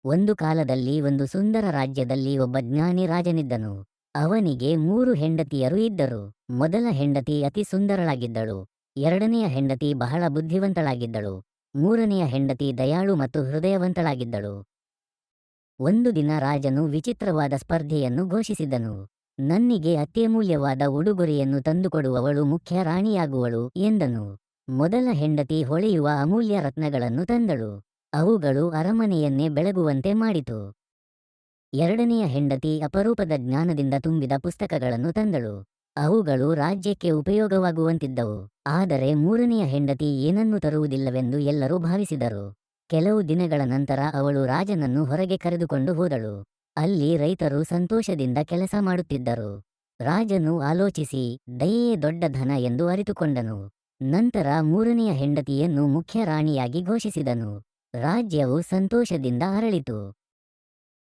ಒಂದು ಕಾಲದಲ್ಲಿ ಒಂದು ಸುಂದರ ರಾಜ್ಯದಲ್ಲಿ ಒಬ್ಬ ಜ್ಞಾನಿ ರಾಜನಿದ್ದನು. ಅವನಿಗೆ 3 ಹೆಂಡತಿಯರು ಇದ್ದರು. ಮೊದಲ ಹೆಂಡತಿ ಅತಿ ಸುಂದರಳಾಗಿದ್ದಳು. ಎರಡನೆಯ ಹೆಂಡತಿ ಬಹಳ ಬುದ್ಧಿವಂತಳಾಗಿದ್ದಳು. ಮೂರನೆಯ ಹೆಂಡತಿ ದಯಾಳು ಮತ್ತು ಹೃದಯವಂತಳಾಗಿದ್ದಳು. ಒಂದು ದಿನ ರಾಜನು ವಿಚಿತ್ರವಾದ ಸ್ಪರ್ಧೆಯನ್ನು ಘೋಷಿಸಿದನು. ನನ್ನಿಗೆ ಅತ್ಯಮೂಲ್ಯವಾದ ಉಡುಗೊರೆಯನ್ನು ತಂದುಕೊಡುವವಳು ಮುಖ್ಯ ರಾಣಿಯಾಗುವಳು ಎಂದನು. ಮೊದಲ ಹೆಂಡತಿ ಹೊಳೆಯುವ ಅಮೂಲ್ಯ ರತ್ನಗಳನ್ನು ತಂದಳು. ಅವುಗಳು ಅರಮನೆಯನ್ನೇ ಬೆಳಗುವಂತೆ ಮಾಡಿತು. ಎರಡನೆಯ ಹೆಂಡತಿ ಅಪರೂಪದ ಜ್ಞಾನದಿಂದ ತುಂಬಿದ ಪುಸ್ತಕಗಳನ್ನು ತಂದಳು. ಅವುಗಳು ರಾಜ್ಯಕ್ಕೆ ಉಪಯೋಗವಾಗುವಂತಿದ್ದವು. ಆದರೆ ಮೂರನೆಯ ಹೆಂಡತಿ ಏನನ್ನೂ ತರುವುದಿಲ್ಲವೆಂದು ಎಲ್ಲರೂ ಭಾವಿಸಿದರು. ಕೆಲವು ದಿನಗಳ ನಂತರ ಅವಳು ರಾಜನನ್ನು ಹೊರಗೆ ಕರೆದುಕೊಂಡು ಹೋದಳು. ಅಲ್ಲಿ ರೈತರು ಸಂತೋಷದಿಂದ ಕೆಲಸ ಮಾಡುತ್ತಿದ್ದರು. ರಾಜನು ಆಲೋಚಿಸಿ, ದಯೆಯೇ ದೊಡ್ಡ ಧನ ಎಂದು ಅರಿತುಕೊಂಡನು. ನಂತರ ಮೂರನೆಯ ಹೆಂಡತಿಯನ್ನು ಮುಖ್ಯ ರಾಣಿಯಾಗಿ ಘೋಷಿಸಿದನು. ರಾಜ್ಯವು ಸಂತೋಷದಿಂದ ಅರಳಿತು.